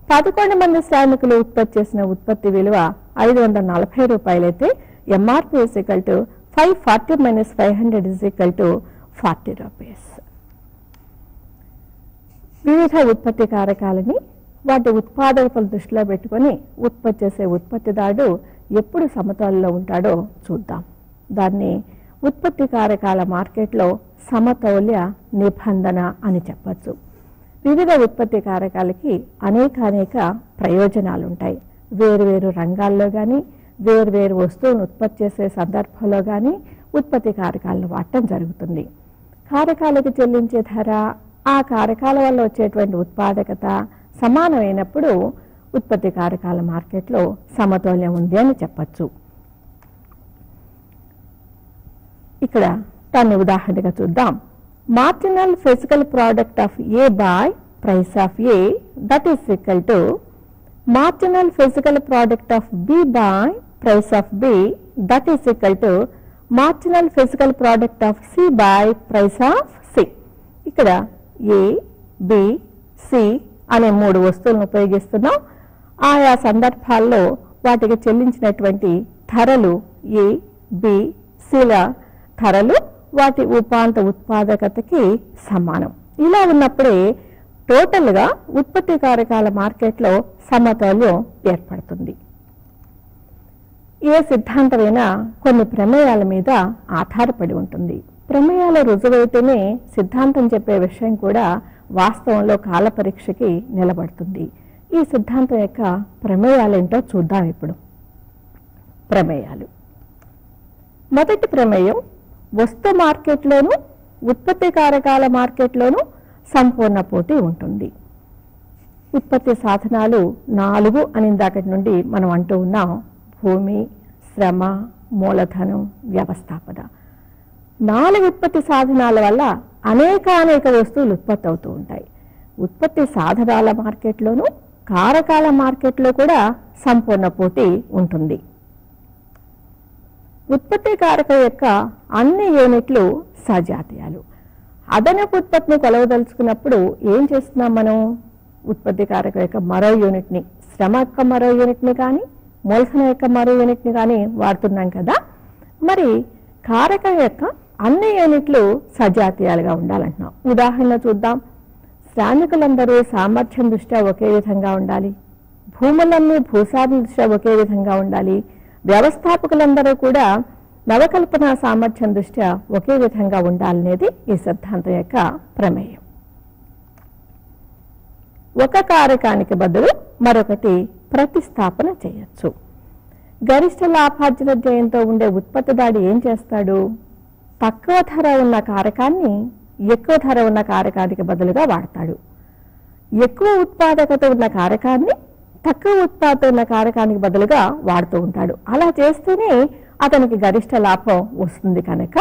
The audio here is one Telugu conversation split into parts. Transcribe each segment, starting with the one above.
11 మంది శ్రామికులు ఉత్పత్తి చేసిన ఉత్పత్తి విలువ 540 రూపాయలైతే ఎంఆర్పి = 540 - 500 = 40 రూపీస్. వివిధ ఉత్పత్తి కారకాలని వాటి ఉత్పాదకతలు దృష్టిలో పెట్టుకొని ఉత్పత్తి చేసే ఉత్పత్తిదారుడు ఎప్పుడు సమతౌల్యంలో ఉంటాడో చూద్దాం. దాన్ని ఉత్పత్తి కారకాల మార్కెట్లో సమతౌల్య నిబంధన అని చెప్పచ్చు. వివిధ ఉత్పత్తి కారకాలకి అనేక ప్రయోజనాలు ఉంటాయి. వేరువేరు రంగాల్లో కానీ వేరువేరు వస్తువులను ఉత్పత్తి చేసే సందర్భంలో కానీ ఉత్పత్తి కారకాలను వాడటం జరుగుతుంది. కారకాలకు చెల్లించే ధర, ఆ కారకాల వల్ల వచ్చేటువంటి ఉత్పాదకత సమానమైనప్పుడు ఉత్పత్తి కారకాల మార్కెట్లో సమతౌల్యం ఉంది అని చెప్పచ్చు. ఇక్కడ దాన్ని ఉదాహరణగా చూద్దాం. Marginal physical product of A by price of A that is equal to marginal physical product of B by price of B that is equal to marginal physical product of C by price of C. ఇక్కడ ఏ, బి, సి అనే 3 వస్తువులను ఉపయోగిస్తున్నాం. ఆయా సందర్భాల్లో వాటికి చెల్లించినటువంటి ధరలు ఏ, బి, సిల ధరలు వాటి ఉపాంత ఉత్పాదకతకి సమానం. ఇలా ఉన్నప్పుడే టోటల్గా ఉత్పత్తి కారకాల మార్కెట్లో సమతౌల్యం ఏర్పడుతుంది. ఏ సిద్ధాంతమైనా కొన్ని ప్రమేయాల మీద ఆధారపడి ఉంటుంది. ప్రమేయాల రుజువైతేనే సిద్ధాంతం చెప్పే విషయం కూడా వాస్తవంలో కాల పరీక్షకి నిలబడుతుంది. ఈ సిద్ధాంతం యొక్క ప్రమేయాలేంటో చూద్దాం. ఇప్పుడు ప్రమేయాలు. మొదటి ప్రమేయం, వస్తు మార్కెట్లోనూ ఉత్పత్తి కారకాల మార్కెట్లోనూ సంపూర్ణ పోటీ ఉంటుంది. ఉత్పత్తి సాధనాలు 4 అని ఇందాకటి నుండి మనం అంటూ ఉన్నాం. భూమి, శ్రమ, మూలధనం, వ్యవస్థాపన. 4 ఉత్పత్తి సాధనాల వల్ల అనేక వస్తువులు ఉత్పత్తి అవుతూ ఉంటాయి. ఉత్పత్తి సాధనాల మార్కెట్లోనూ కారకాల మార్కెట్లో కూడా సంపూర్ణ పోటీ ఉంటుంది. ఉత్పత్తి కారకం యొక్క అన్ని యూనిట్లు సజాతీయాలు. అదనపు ఉత్పత్తిని కొలవదలుచుకున్నప్పుడు ఏం చేస్తున్నాం మనం? ఉత్పత్తి కారకం యొక్క మరో యూనిట్ని, శ్రమ యొక్క మరో యూనిట్ని కానీ మూలధనం యొక్క మరో యూనిట్ని కానీ వాడుతున్నాం కదా. మరి కారకం యొక్క అన్ని యూనిట్లు సజాతీయాలుగా ఉండాలంటున్నాం. ఉదాహరణ చూద్దాం. శ్రామికులందరూ సామర్థ్యం దృష్ట్యా ఒకే విధంగా ఉండాలి. భూములన్నీ భూసాధన దృష్ట్యా ఒకే విధంగా ఉండాలి. వ్యవస్థాపకులందరూ కూడా నవకల్పన సామర్థ్యం దృష్ట్యా ఒకే విధంగా ఉండాలనేది ఈ సిద్ధాంతం యొక్క ప్రమేయం. ఒక కారకానికి బదులు మరొకటి ప్రతిస్థాపన చేయొచ్చు. గరిష్ట లాభార్జన ధ్యేయంతో ఉండే ఉత్పత్తిదారుడు ఏం చేస్తాడు? తక్కువ ధర ఉన్న కారకాన్ని ఎక్కువ ధర ఉన్న కారకానికి బదులుగా వాడతాడు. ఎక్కువ ఉత్పాదకత ఉన్న కారకాన్ని తక్కువ ఉత్పాదకత ఉన్న కారకానికి బదులుగా వాడుతూ ఉంటాడు. అలా చేస్తేనే అతనికి గరిష్ట లాభం వస్తుంది. కనుక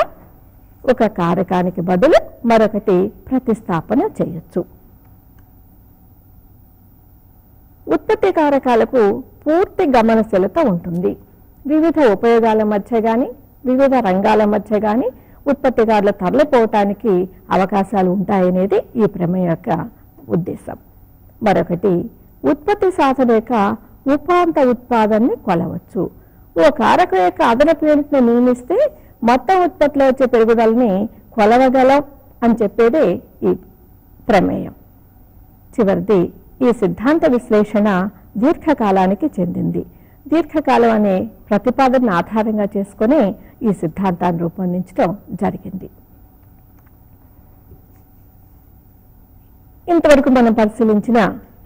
ఒక కారకానికి బదులు మరొకటి ప్రతిస్థాపన చేయొచ్చు. ఉత్పత్తి కారకాలకు పూర్తి గమనశీలత ఉంటుంది. వివిధ ఉపయోగాల మధ్య కానీ వివిధ రంగాల మధ్య కానీ ఉత్పత్తిదారులు తరలిపోవటానికి అవకాశాలు ఉంటాయనేది ఈ ప్రమేయం యొక్క ఉద్దేశం. మరొకటి, ఉత్పత్తి సాధన యొక్క ఉపాంత ఉత్పాదనని కొలవచ్చు. ఓ కారకం యొక్క అదనపు యూనిట్ని నియమిస్తే మొత్తం ఉత్పత్తిలో వచ్చే పెరుగుదలని కొలవగలం అని చెప్పేదే ఈ ప్రమేయం. చివరిది, ఈ సిద్ధాంత విశ్లేషణ దీర్ఘకాలానికి చెందింది. దీర్ఘకాలం అనే ప్రతిపాదనను ఆధారంగా చేసుకుని ఈ సిద్ధాంతాన్ని రూపొందించడం జరిగింది. ఇంతవరకు మనం పరిశీలించిన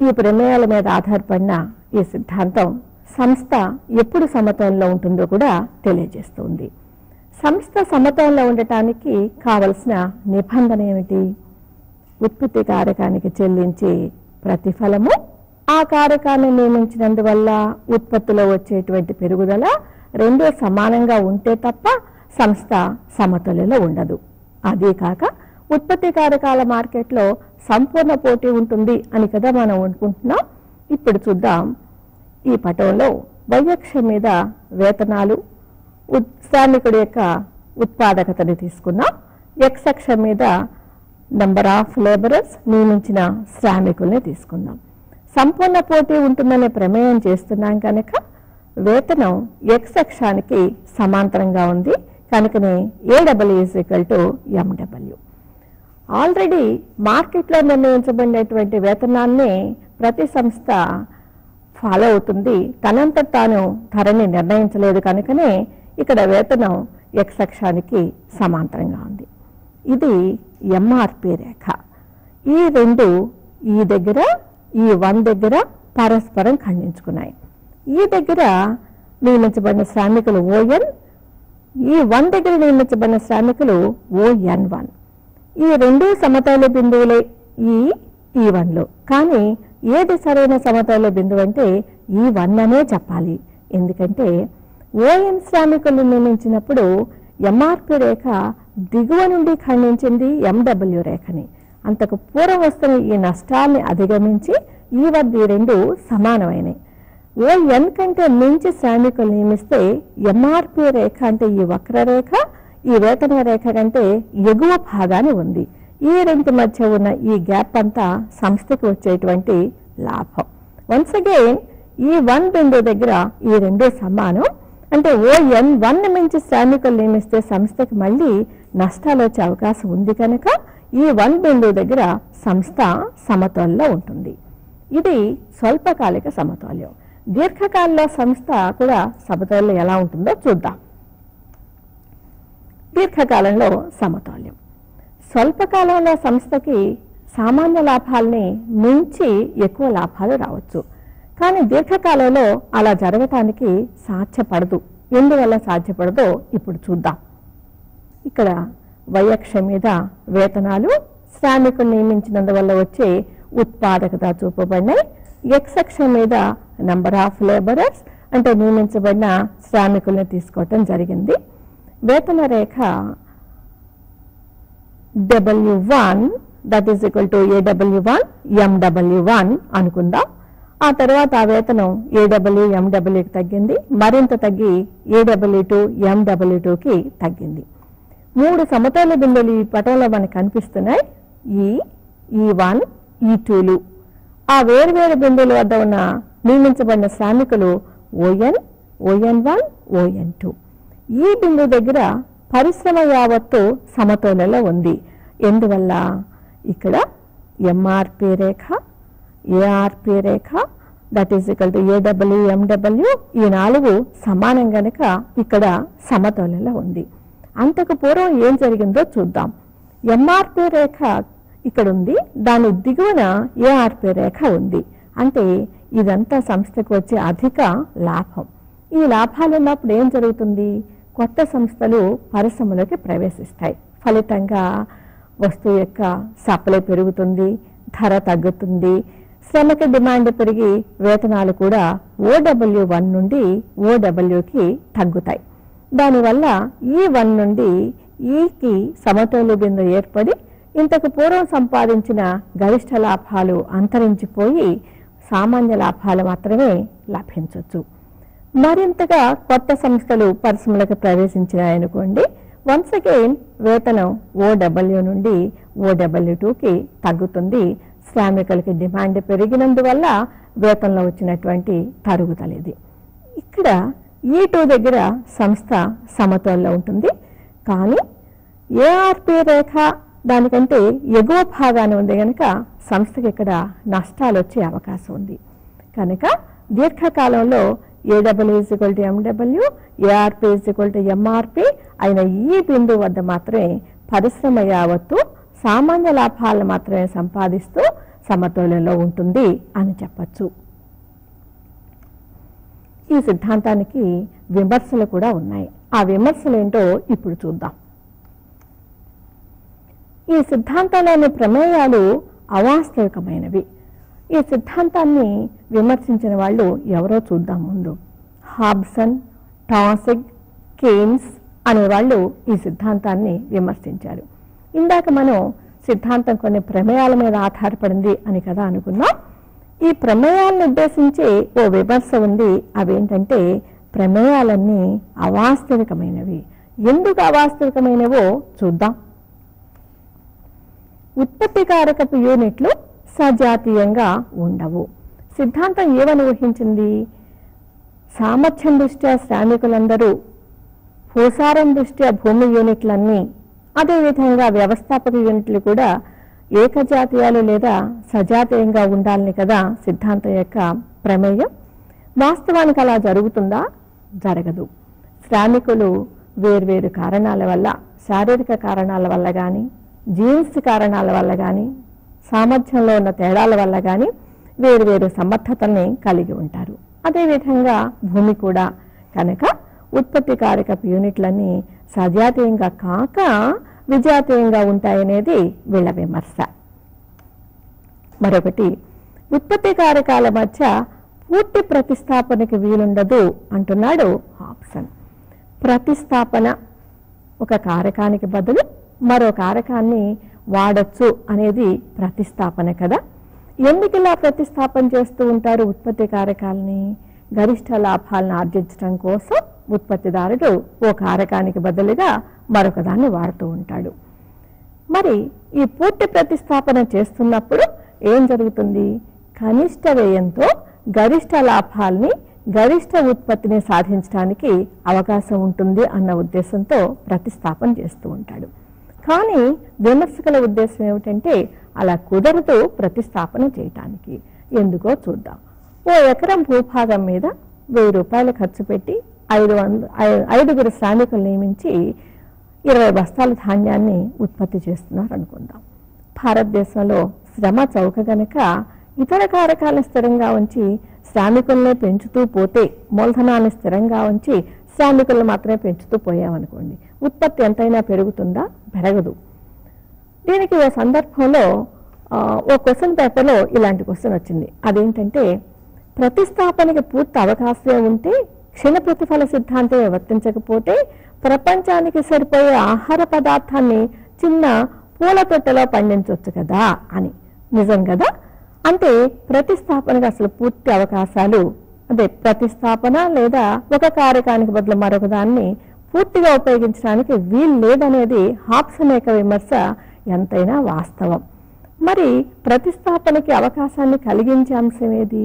ఈ ప్రమేయాల మీద ఆధారపడిన ఈ సిద్ధాంతం సంస్థ ఎప్పుడు సమతౌల్యంలో ఉంటుందో కూడా తెలియజేస్తుంది. సంస్థ సమతౌల్యంలో ఉండటానికి కావలసిన నిబంధన ఏమిటి? ఉత్పత్తి కారకానికి చెల్లించే ప్రతిఫలము ఆ కారకాన్ని నియమించినందువల్ల ఉత్పత్తిలో వచ్చేటువంటి పెరుగుదల రెండూ సమానంగా ఉంటే తప్ప సంస్థ సమతుల్యంలో ఉండదు. అదే కాక ఉత్పత్తి కారకాల మార్కెట్లో సంపూర్ణ పోటీ ఉంటుంది అని కదా మనం అనుకుంటున్నాం. ఇప్పుడు చూద్దాం. ఈ పటంలో y-అక్షం మీద వేతనాలు, శ్రామికుడి యొక్క ఉత్పాదకతని తీసుకున్నాం. x-అక్షం మీద నెంబర్ ఆఫ్ లేబరర్స్, నియమించిన శ్రామికుల్ని తీసుకుందాం. సంపూర్ణ పోటీ ఉంటుందనే ప్రమేయం చేస్తున్నాం కనుక వేతనం x అక్షానికి సమాంతరంగా ఉంది కనుకనే AW = MW. ఆల్రెడీ మార్కెట్లో నిర్ణయించబడినటువంటి వేతనాన్ని ప్రతి సంస్థ ఫాలో అవుతుంది, తనంత తాను ధరని నిర్ణయించలేదు కనుకనే ఇక్కడ వేతనం x అక్షానికి సమాంతరంగా ఉంది. ఇది MRP రేఖ. ఈ రెండు ఈ దగ్గర ఈ 1 దగ్గర పరస్పరం ఖండించుకున్నాయి. ఈ దగ్గర నియమించబడిన శ్రామికులు ON, ఈ 1 దగ్గర నియమించబడిన శ్రామికులు ON1. ఈ రెండు సమతౌల్య బిందువులే ఈ 1లో. కానీ ఏది సరైన సమతౌల్య బిందువు అంటే ఈ 1 అనే చెప్పాలి. ఎందుకంటే ON శ్రామికులు నియమించినప్పుడు MRP రేఖ దిగువ నుండి ఖండించింది MW రేఖని. అంతకు పూర్వం వస్తున్న ఈ నష్టాల్ని అధిగమించి ఈ వద్ద ఈ రెండు సమానమైనవి. ON కంటే మించి శ్రామికులు నియమిస్తే MRP రేఖ అంటే ఈ వక్రరేఖ ఈ వేతన రేఖ కంటే ఎగువ భాగాన్ని ఉంది. ఈ రెండు మధ్య ఉన్న ఈ గ్యాప్ అంతా సంస్థకు వచ్చేటువంటి లాభం. వన్స్ అగైన్ ఈ 1 బిందువు దగ్గర ఈ రెండు సమానం. అంటే ON1 మించి శ్రామికులు నియమిస్తే సంస్థకు మళ్ళీ నష్టాలు వచ్చే అవకాశం ఉంది కనుక ఈ 1 బిందువు దగ్గర సంస్థ సమతౌల్యంలో ఉంటుంది. ఇది స్వల్పకాలిక సమతౌల్యం. దీర్ఘకాలంలో సంస్థ కూడా సమతౌల్యం ఎలా ఉంటుందో చూద్దాం. దీర్ఘకాలంలో సమతౌల్యం. స్వల్పకాలంలో సంస్థకి సామాన్య లాభాలని మించి ఎక్కువ లాభాలు రావచ్చు. కానీ దీర్ఘకాలంలో అలా జరగటానికి సాధ్యపడదు. ఎందువల్ల సాధ్యపడదో ఇప్పుడు చూద్దాం. ఇక్కడ y-అక్షం మీద వేతనాలు శ్రామికులు నియమించినందువల్ల వచ్చే ఉత్పాదకత చూపబడినాయి. x-అక్షం మీద నంబర్ ఆఫ్ లేబరర్స్ అంటే నియమించబడిన శ్రామికుల్ని తీసుకోవటం జరిగింది. వేతన రేఖ W1 = AW1 MW1 అనుకుందాం. ఆ తర్వాత ఆ వేతనం AW MWకి తగ్గింది, మరింత తగ్గి AW2 MW2కి తగ్గింది. 3 సమతౌల్య బిందువులు ఈ పటంలో మనకు కనిపిస్తున్నాయి. E1 E2లు. ఆ వేరువేరు బిందువుల వద్ద ఉన్న నియమించబడిన శ్రామికులు ON, ON1, ON2. ఈ బిందువు దగ్గర పరిశ్రమ యావత్తు సమతౌల్యంలో ఉంది. ఎందువల్ల ఇక్కడ MRP రేఖ, ARP రేఖ AW MW ఈ 4 సమానం గనక ఇక్కడ సమతౌల్యంలో ఉంది. అంతకు పూర్వం ఏం జరిగిందో చూద్దాం. MRP రేఖ ఇక్కడ ఉంది, దాని దిగువన ARP రేఖ ఉంది. అంటే ఇదంతా సంస్థకు వచ్చే అధిక లాభం. ఈ లాభాలు ఉన్నప్పుడు ఏం జరుగుతుంది? కొత్త సంస్థలు పరిశ్రమలోకి ప్రవేశిస్తాయి. ఫలితంగా వస్తువు యొక్క సప్లై పెరుగుతుంది, ధర తగ్గుతుంది, శ్రమకి డిమాండ్ పెరిగి వేతనాలు కూడా OW1 నుండి OWకి తగ్గుతాయి. దానివల్ల E1 నుండి Eకి సమతౌల్య బిందువు ఏర్పడి ఇంతకు పూర్వం సంపాదించిన గరిష్ట లాభాలు అంతరించిపోయి సామాన్య లాభాలు మాత్రమే లభించవచ్చు. మరింతగా కొత్త సంస్థలు పరిశ్రమలకు ప్రవేశించాయనుకోండి, వన్స్ అగైన్ వేతనం OW నుండి OW2కి తగ్గుతుంది. శ్రామికులకి డిమాండ్ పెరిగినందువల్ల వేతనంలో వచ్చినటువంటి తరుగుదల ఇది. ఇక్కడ E2 దగ్గర సంస్థ సమతౌల్యంలో ఉంటుంది. కానీ ARP రేఖ దానికంటే ఎగువ భాగాన్ని ఉంది కనుక సంస్థకి ఇక్కడ నష్టాలు వచ్చే అవకాశం ఉంది. కనుక దీర్ఘకాలంలో AW = MW, ARP = MRP అయిన ఈ బిందువు వద్ద మాత్రమే పరిశ్రమ యావత్తు సామాన్య లాభాలను మాత్రమే సంపాదిస్తూ సమతౌల్యంలో ఉంటుంది అని చెప్పచ్చు. ఈ సిద్ధాంతానికి విమర్శలు కూడా ఉన్నాయి. ఆ విమర్శలు ఏంటో ఇప్పుడు చూద్దాం. ఈ సిద్ధాంతంలోని ప్రమేయాలు అవాస్తవికమైనవి. ఈ సిద్ధాంతాన్ని విమర్శించిన వాళ్ళు ఎవరో చూద్దాం ముందు. హాబ్సన్, టాసిగ్, కేన్స్ అనేవాళ్ళు ఈ సిద్ధాంతాన్ని విమర్శించారు. ఇందాక మనం సిద్ధాంతం కొన్ని ప్రమేయాల మీద ఆధారపడింది అని కదా అనుకున్నాం. ఈ ప్రమేయాలను ఉద్దేశించి ఓ విమర్శ ఉంది. అవేంటంటే ప్రమేయాలన్నీ అవాస్తవికమైనవి. ఎందుకు అవాస్తవికమైనవో చూద్దాం. ఉత్పత్తికారకపు యూనిట్లు సజాతీయంగా ఉండవు. సిద్ధాంతం ఏమని ఊహించింది? సామర్థ్యం దృష్ట్యా శ్రామికులందరూ, భూసారం దృష్ట్యా భూమి యూనిట్లన్నీ, అదేవిధంగా వ్యవస్థాపక యూనిట్లు కూడా ఏకజాతీయాలు లేదా సజాతీయంగా ఉండాలని కదా సిద్ధాంతం యొక్క ప్రమేయం. వాస్తవానికి అలా జరుగుతుందా? జరగదు. శ్రామికులు వేర్వేరు కారణాల వల్ల, శారీరక కారణాల వల్ల కానీ, జీన్స్ కారణాల వల్ల కానీ, సామర్థ్యంలో ఉన్న తేడాల వల్ల కానీ వేర్వేరు సమర్థతల్ని కలిగి ఉంటారు. అదేవిధంగా భూమి కూడా. కనుక ఉత్పత్తికారక యూనిట్లన్నీ సజాతీయంగా కాక విజాతీయంగా ఉంటాయనేది వీళ్ళ విమర్శ. మరొకటి, ఉత్పత్తి కారకాల మధ్య పూర్తి ప్రతిస్థాపనకి వీలుండదు అంటున్నాడు హాబ్సన్. ప్రతిస్థాపన, ఒక కారకానికి బదులు మరో కారకాన్ని వాడచ్చు అనేది ప్రతిస్థాపన కదా. ఎందుకు ఇలా ప్రతిస్థాపన చేస్తూ ఉంటారు ఉత్పత్తి కారకాలని? గరిష్ట లాభాలను ఆర్జించడం కోసం ఉత్పత్తిదారుడు ఓ కారకానికి బదులుగా మరొక దాన్ని వాడుతూ ఉంటాడు. మరి ఈ పూర్తి ప్రతిస్థాపన చేస్తున్నప్పుడు ఏం జరుగుతుంది? కనిష్ట వ్యయంతో గరిష్ట లాభాల్ని, గరిష్ట ఉత్పత్తిని సాధించడానికి అవకాశం ఉంటుంది అన్న ఉద్దేశంతో ప్రతిస్థాపన చేస్తూ ఉంటాడు. కానీ విమర్శకుల ఉద్దేశం ఏమిటంటే అలా కుదరదు ప్రతిస్థాపన చేయటానికి. ఎందుకో చూద్దాం. ఓ ఎకరం భూభాగం మీద 1000 రూపాయలు ఖర్చు పెట్టి 5 శ్రామికులు నియమించి 20 బస్తాల ధాన్యాన్ని ఉత్పత్తి చేస్తున్నారు అనుకుందాం. భారతదేశంలో శ్రమ చౌక గనక ఇతర కారకాలను స్థిరంగా ఉంచి శ్రామికుల్ని పెంచుతూ పోతే, మూలధనాన్ని స్థిరంగా ఉంచి శ్రామికులను మాత్రమే పెంచుతూ పోయామనుకోండి, ఉత్పత్తి ఎంతైనా పెరుగుతుందా? పెరగదు. దీనికి ఓ సందర్భంలో ఓ క్వశ్చన్ పేపర్లో ఇలాంటి క్వశ్చన్ వచ్చింది. అదేంటంటే, ప్రతిస్థాపనకి పూర్తి అవకాశమే ఉంటే, క్షణ ప్రతిఫల సిద్ధాంతం వర్తించకపోతే ప్రపంచానికి సరిపోయే ఆహార పదార్థాన్ని చిన్న పూల తొట్టెలో పండించవచ్చు కదా అని. నిజం కదా? అంటే ప్రతిస్థాపనకు అసలు పూర్తి అవకాశాలు, అదే ప్రతిస్థాపన లేదా ఒక కారకానికి బదులు మరొక దాన్ని పూర్తిగా ఉపయోగించడానికి వీలు లేదనేది హాబ్సన్ యొక్క విమర్శ ఎంతైనా వాస్తవం. మరి ప్రతిస్థాపనకి అవకాశాన్ని కలిగించే అంశం ఏది?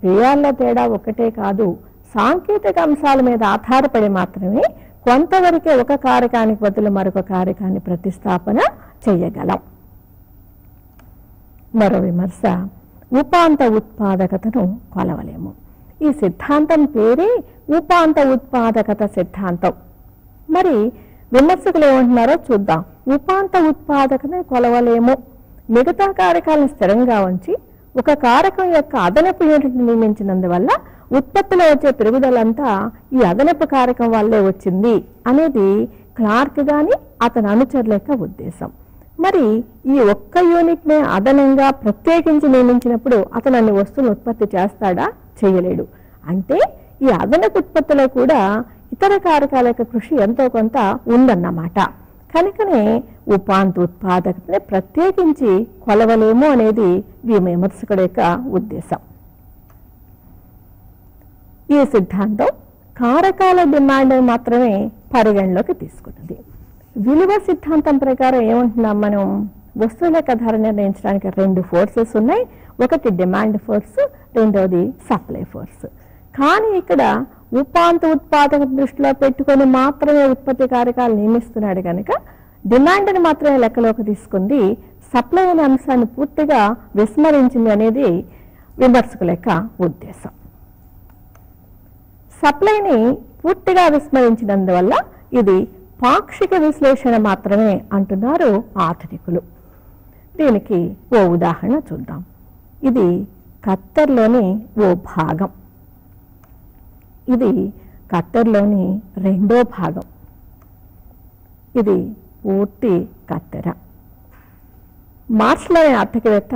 వ్యయాల్లో తేడా ఒకటే కాదు, సాంకేతిక అంశాల మీద ఆధారపడి మాత్రమే కొంతవరకే ఒక కారకానికి బదులు మరొక కారకాన్ని ప్రతిస్థాపన చేయగలం. మరో విమర్శ, ఉపాంత ఉత్పాదకతను కొలవలేము. ఈ సిద్ధాంతం పేరే ఉపాంత ఉత్పాదకత సిద్ధాంతం. మరి విమర్శకులు ఏమంటున్నారో చూద్దాం. ఉపాంత ఉత్పాదకతను కొలవలేము, మిగతా కారకాలను స్థిరంగా ఉంచి ఒక కారకం యొక్క అదనపు యూనిట్ని నియమించినందువల్ల ఉత్పత్తిలో వచ్చే పెరుగుదలంతా ఈ అదనపు కారకం వల్లే వచ్చింది అనేది క్లార్క్ గాని అతని అనుచరుల యొక్క ఉద్దేశం. మరి ఈ ఒక్క యూనిట్నే అదనంగా ప్రత్యేకించి నియమించినప్పుడు అతను అన్ని వస్తువులను ఉత్పత్తి చేస్తాడా? చేయలేడు. అంటే ఈ అదనపు ఉత్పత్తిలో కూడా ఇతర కారకాల యొక్క కృషి ఎంతో కొంత ఉందన్నమాట. కనుకనే ఉపాంత ఉత్పాదకతని ప్రత్యేకించి కొలవలేము అనేది విమర్శకుడి యొక్క ఉద్దేశం. ఈ సిద్ధాంతం కారకాల డిమాండ్ మాత్రమే పరిగణలోకి తీసుకుంటుంది. విలువ సిద్ధాంతం ప్రకారం ఏమంటున్నాం మనం? వస్తువుల యొక్క ధర నిర్ణయించడానికి 2 ఫోర్సెస్ ఉన్నాయి. ఒకటి డిమాండ్ ఫోర్స్, రెండవది సప్లై ఫోర్స్. కానీ ఇక్కడ ఉపాంత ఉత్పాదక దృష్టిలో పెట్టుకొని మాత్రమే ఉత్పత్తి కారకాలు నియమిస్తున్నాడు కనుక డిమాండ్ని మాత్రమే లెక్కలోకి తీసుకుంది, సప్లై అనే అంశాన్ని పూర్తిగా విస్మరించింది అనేది విమర్శకుల యొక్క ఉద్దేశం. సప్లైని పూర్తిగా విస్మరించినందువల్ల ఇది పాక్షిక విశ్లేషణ మాత్రమే అంటున్నారు ఆధునికులు. దీనికి ఓ ఉదాహరణ చూద్దాం. ఇది కత్తెరలోని ఓ భాగం. ఇది కత్తెరలోని 2వ భాగం. ఇది పూర్తి కత్తెర. మార్క్స్ అనే ఆర్థికవేత్త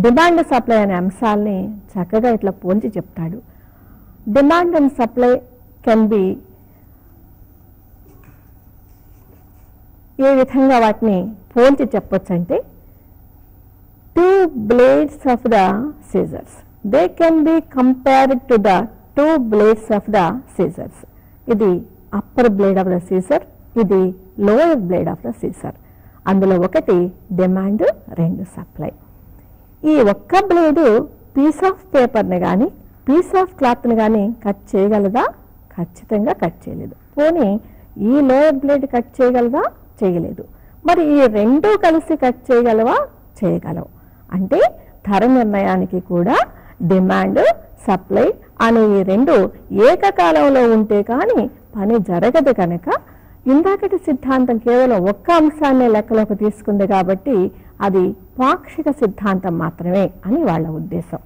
డిమాండ్ సప్లై అనే అంశాలని చక్కగా ఇట్లా పోల్చి చెప్తాడు. Demand and supply can be, ఏ విధంగా వాటిని పోల్చి చెప్పొచ్చు అంటే, 2 blades of the scissors, they can be compared to the 2 blades of the scissors. ఇది upper blade of the scissor, ఇది lower blade of the scissor. అందులో ఒకటి డిమాండ్, 2 సప్లై. ఈ ఒక్క బ్లేడు పీస్ ఆఫ్ పేపర్ని కానీ పీస్ ఆఫ్ క్లాత్ని కానీ కట్ చేయగలదా? ఖచ్చితంగా కట్ చేయలేదు. పోనీ ఈ లోయర్ బ్లేడ్ కట్ చేయగలదా? చేయలేదు. మరి ఈ రెండూ కలిసి కట్ చేయగలవా? చేయగలవు. అంటే ధర నిర్ణయానికి కూడా డిమాండ్, సప్లై అనే ఈ రెండు ఏకకాలంలో ఉంటే కానీ పని జరగదు కనుక ఇందాకటి సిద్ధాంతం కేవలం ఒక్క అంశాన్ని లెక్కలోకి తీసుకుంది కాబట్టి అది పాక్షిక సిద్ధాంతం మాత్రమే అని వాళ్ళ ఉద్దేశం.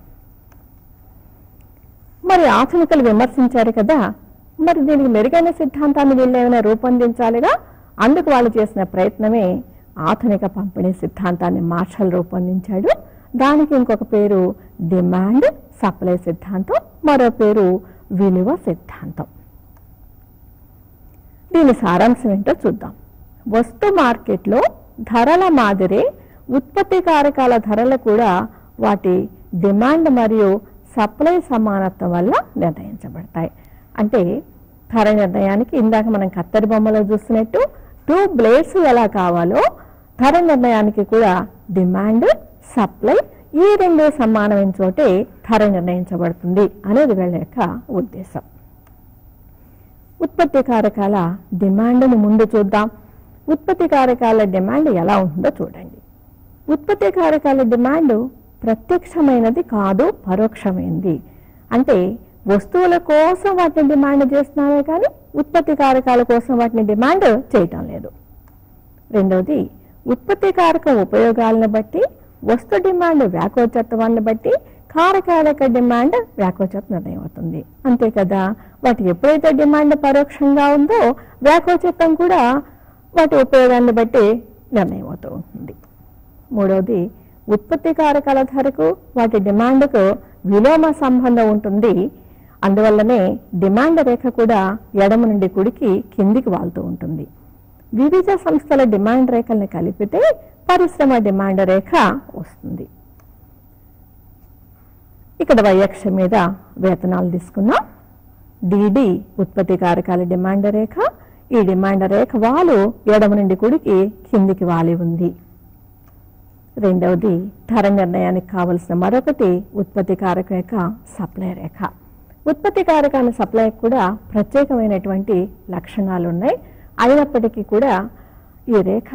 మరి ఆధునికులు విమర్శించారు కదా, మరి దీనికి మెరుగైన సిద్ధాంతాన్ని వీళ్ళు ఏమైనా రూపొందించాలిగా. అందుకు వాళ్ళు చేసిన ప్రయత్నమే ఆధునిక పంపిణీ సిద్ధాంతాన్ని మార్షల్ రూపొందించాడు. దానికి ఇంకొక పేరు డిమాండ్ సప్లై సిద్ధాంతం, మరో పేరు విలువ సిద్ధాంతం. దీని సారాంశం ఏంటో చూద్దాం. వస్తు మార్కెట్లో ధరల మాదిరే ఉత్పత్తి కారకాల ధరలు కూడా వాటి డిమాండ్ మరియు సప్లై సమానత్వం వల్ల నిర్ణయించబడతాయి. అంటే ధర నిర్ణయానికి ఇందాక మనం కత్తెర బొమ్మలో చూసినట్టు 2 బ్లేడ్స్ ఎలా కావాలో ధర నిర్ణయానికి కూడా డిమాండ్, సప్లై ఈ రెండు సమానమైన చోటే ధర నిర్ణయించబడుతుంది అనేది వీళ్ళ యొక్క ఉద్దేశం. ఉత్పత్తి కారకాల డిమాండ్ను ముందు చూద్దాం. ఉత్పత్తి కారకాల డిమాండ్ ఎలా ఉంటుందో చూడండి. ఉత్పత్తి కారకాల డిమాండ్ ప్రత్యక్షమైనది కాదు, పరోక్షమైనది. అంటే వస్తువుల కోసం వాటిని డిమాండ్ చేస్తున్నామే కానీ ఉత్పత్తి కారకాల కోసం వాటిని డిమాండ్ చేయటం లేదు. రెండవది, ఉత్పత్తి కారకం ఉపయోగాలను బట్టి వస్తు డిమాండ్ వ్యాకోచత్వాన్ని బట్టి కారకాల యొక్క డిమాండ్ వ్యాకోచత్వం నిర్ణయం అవుతుంది. అంతే కదా, వాటి ఎప్పుడైతే డిమాండ్ పరోక్షంగా ఉందో వ్యాకోచత్వం కూడా వాటి ఉపయోగాన్ని బట్టి నిర్ణయం అవుతూ ఉంటుంది. మూడవది, ఉత్పత్తి కారకాల ధరకు వాటి డిమాండ్కు విలోమ సంబంధం ఉంటుంది. అందువల్లనే డిమాండ్ రేఖ కూడా ఎడమ నుండి కుడికి కిందికి వాలుతూ ఉంటుంది. వివిధ సంస్థల డిమాండ్ రేఖల్ని కలిపితే పరిశ్రమ డిమాండ్ రేఖ వస్తుంది. ఇక్కడ y-అక్షం మీద వేతనాలు తీసుకున్నాం. డిడి ఉత్పత్తి కారకాల డిమాండ్ రేఖ. ఈ డిమాండ్ రేఖ వాలు ఎడమ నుండి కుడికి కిందికి వాలి ఉంది. రెండవది, ధర నిర్ణయానికి కావలసిన మరొకటి ఉత్పత్తి కారక రేఖ, సప్లై రేఖ. ఉత్పత్తి కారకాన్ని సప్లై కూడా ప్రత్యేకమైనటువంటి లక్షణాలు ఉన్నాయి. అయినప్పటికీ కూడా ఈ రేఖ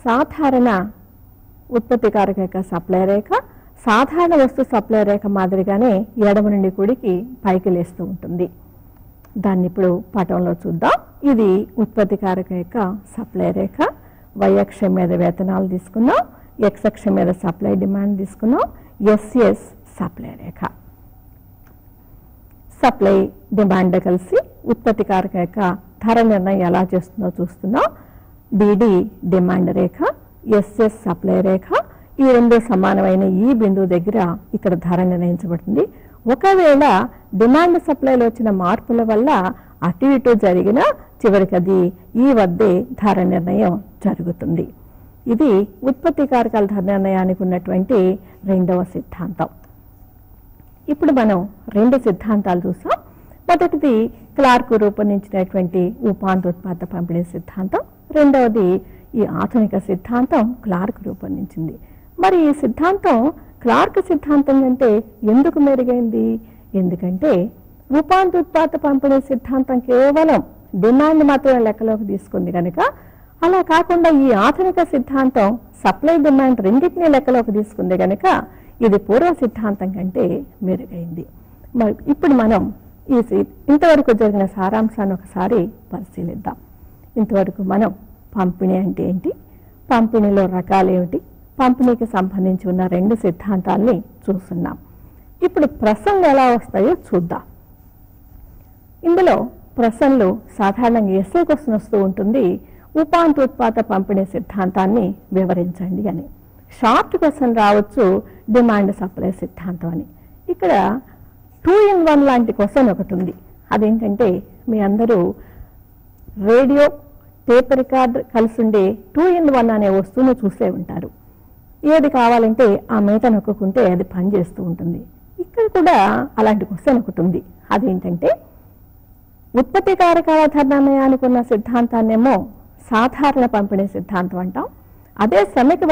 సాధారణ ఉత్పత్తి కారక రేఖ, సప్లై రేఖ సాధారణ వస్తు సప్లై రేఖ మాదిరిగానే ఎడమ నుండి కుడికి పైకి లేస్తూ ఉంటుంది. దాన్ని ఇప్పుడు పటంలో చూద్దాం. ఇది ఉత్పత్తి కారక రేఖ, సప్లై రేఖ. y-అక్షం మీద వేతనాలు తీసుకున్నాం, x-అక్షం మీద సప్లై డిమాండ్ తీసుకున్నాం. SS సప్లై రేఖ. సప్లై డిమాండ్ కలిసి ఉత్పత్తి కారక రేఖ ధర నిర్ణయం ఎలా చేస్తుందో చూస్తున్నాం. డిడి డిమాండ్ రేఖ, SS సప్లై రేఖ. ఈ రెండు సమానమైన ఈ బిందువు దగ్గర ఇక్కడ ధర నిర్ణయించబడుతుంది. ఒకవేళ డిమాండ్ సప్లైలో వచ్చిన మార్పుల వల్ల అటు ఇటు జరిగిన చివరికి అది ఈ వద్దే ధర నిర్ణయం జరుగుతుంది. ఇది ఉత్పత్తి కారకాల ధర నిర్ణయానికి ఉన్నటువంటి రెండవ సిద్ధాంతం. ఇప్పుడు మనం రెండు సిద్ధాంతాలు చూసాం. మొదటిది క్లార్క్ రూపొందించినటువంటి ఉపాంతోత్పాద పంపిణీ సిద్ధాంతం. రెండవది ఈ ఆధునిక సిద్ధాంతం క్లార్క్ రూపొందించింది. మరి ఈ సిద్ధాంతం క్లార్క్ సిద్ధాంతం కంటే ఎందుకు మెరుగైంది? ఎందుకంటే ఉపాంతోత్పాద పంపిణీ సిద్ధాంతం కేవలం డిమాండ్ మాత్రమే లెక్కలోకి తీసుకుంది కనుక, అలా కాకుండా ఈ ఆధునిక సిద్ధాంతం సప్లై డిమాండ్ రెండింటినీ లెక్కలోకి తీసుకుంది కనుక ఇది పూర్వ సిద్ధాంతం కంటే మెరుగైంది. మరి ఇప్పుడు మనం ఇంతవరకు జరిగిన సారాంశాన్ని ఒకసారి పరిశీలిద్దాం. ఇంతవరకు మనం పంపిణీ అంటే ఏంటి, పంపిణీలో రకాలు ఏమిటి, పంపిణీకి సంబంధించి ఉన్న రెండు సిద్ధాంతాల్ని చూస్తున్నాం. ఇప్పుడు ప్రశ్నలు ఎలా వస్తాయో చూద్దాం. ఇందులో ప్రశ్నలు సాధారణంగా ఎస్ఏ క్వశ్చన్ వస్తూ ఉంటుంది, ఉపాంతోత్పాద పంపిణీ సిద్ధాంతాన్ని వివరించండి అని. షార్ట్ క్వశ్చన్ రావచ్చు, డిమాండ్ సప్లై సిద్ధాంతం అని. ఇక్కడ 2-in-1 లాంటి క్వశ్చన్ ఒకటి ఉంది. అదేంటంటే మీ అందరూ రేడియో, టేప్ రికార్డ్ కలిసి ఉండే 2-in-1 అనే వస్తువును చూసే ఉంటారు. ఏది కావాలంటే ఆ మేత నొక్కుంటే అది పనిచేస్తూ ఉంటుంది. ఇక్కడ కూడా అలాంటి క్వశ్చన్ ఒకటి ఉంది. అదేంటంటే ఉత్పత్తి కారకాల ధర నిర్ణయానికి ఉన్న సిద్ధాంతాన్నేమో సాధారణ పంపిణీ సిద్ధాంతం అంటాం. అదే శ్రమకి